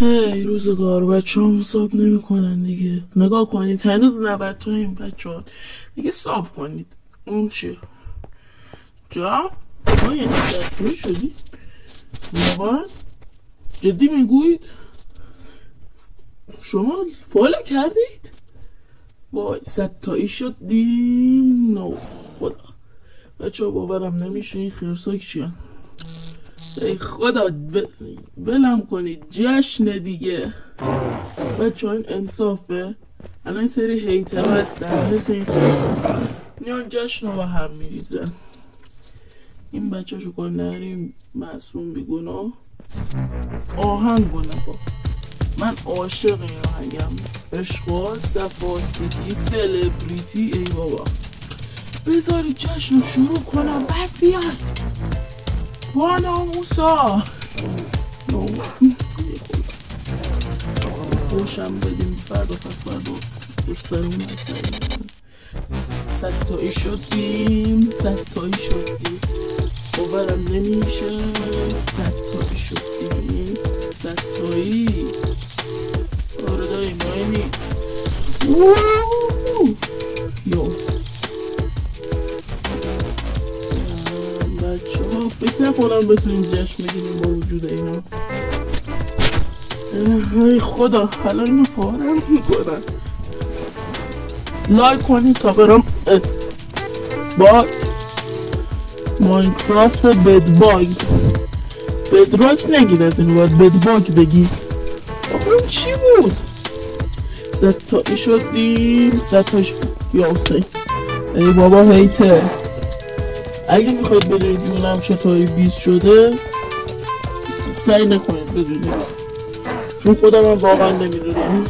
هی روزگار بچه هم ساب نمی کنن دیگه. نگاه کنید هنوز 90 تا این بچه ها دیگه ساب کنید. اون چیه؟ جا؟ ما یعنی سرطوری شدی؟ واقعا؟ جدی میگوید؟ شما فالو کردید؟ وای 100 تایی شدیم. نو خدا بچه ها باورم نمیشه این خرسا چیه؟ ای خدا بلم کنید جشن دیگه بچه ها. این انصافه الان این سری هیتر هستن مثل این خرسا میان جشن ها با هم میریزن. این بچه شو کار نریم معصوم بیگناه آهنگ نبا. من عاشق این آهنگم. عشقا صفا سیتی سلبریتی. ای بابا بذاری جشن رو شروع کنم بعد بیاد با ناموسا خوشم بدیم فردا پس فردا خوش سرمون هستیم. 100 تایی شدیم 100 تایی شدیم باورم نمیشه. 100 تایی شدیم 100 تایی. آره داریم باینی یوز بچه ها فکر نکنم بتونیم جشن بگیریم با وجود اینا. ای خدا حالا اینو پارم میکنن. لایک کنید تا برم با ماینکرافت بدباگ بدراک نگید. از اینو باید بدباگ بگید. آخه این چی بود؟ 100 تایی شدیم 100 تایی شدیم یا حسین. ای بابا هیتر اگه میخواید بدونید جونم چطوری 20 شده سعی نکنید بدونید چون خودم هم واقعا نمیدونم.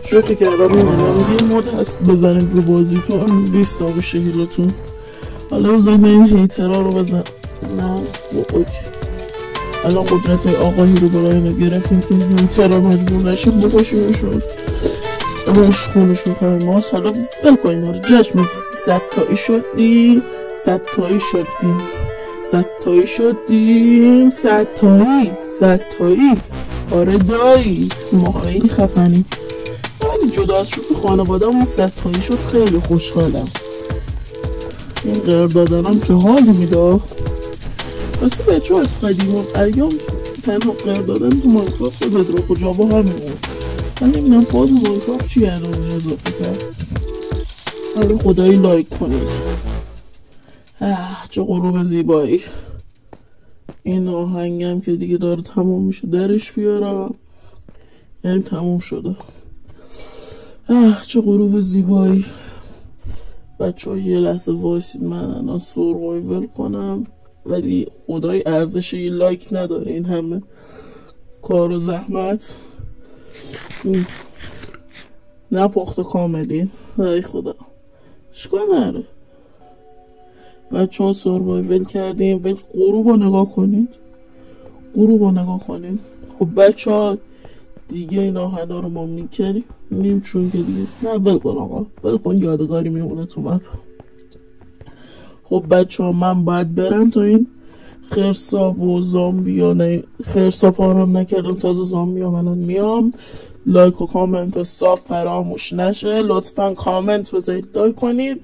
شوخی کردم میدونم یه مود هست بزنید رو بازیتون 20 تا بشه هیلتون. حالا بزنید این هیترها رو بزن. نه اوکی الان قدرت های آقایی رو برای اینو گرفتیم که هیترها مجبور نشیم بکشیمشون روش خونشون کنیم ماست. حالا بل کنیم رو جشن 100 تایی شدیم 100 تایی شدیم 100 تایی شدیم 100 تایی 100 تایی. آره دایی ما خیلی خفنیم. ولی جدا از شوخی خانواده‌مون 100 تایی شد خیلی خوشحالم. این قرار دادنم چه حالی میده. راستی بچه ها از قدیم ایام تنها قرار دادن تو ماینکرافت و بدراک و جاوا همین بود. من نمیدونم فاز ماینکرافت چی الان اضافه کرد. حالا خدایی لایک کنید. چه غروب زیبایی. این آهنگم که دیگه داره تموم میشه درش بیارم یعنی تموم شده. چه غروب زیبایی. بچه ها یه لحظه وایسید من الان سروایول کنم. ولی خدای ارزش یه لایک نداره این همه کار و زحمت. نپخت کاملین. ای خدا اشکال نره. بچه ها سروایول کردیم ولی غروب رو نگاه کنید. غروب رو نگاه کنید. خب بچه ها دیگه این آهنگا رو ما میکنیم چون که دیگه نه بل کن آقا بل کن یادگاری میمونه تو مپ. خب بچه ها من باید برم تا این خرسا و زامبیا نه خرسا پارم نکردم تازه زامبیا منم میام. لایک و کامنت صاف فراموش نشه. لطفا کامنت بذارید لایک کنید.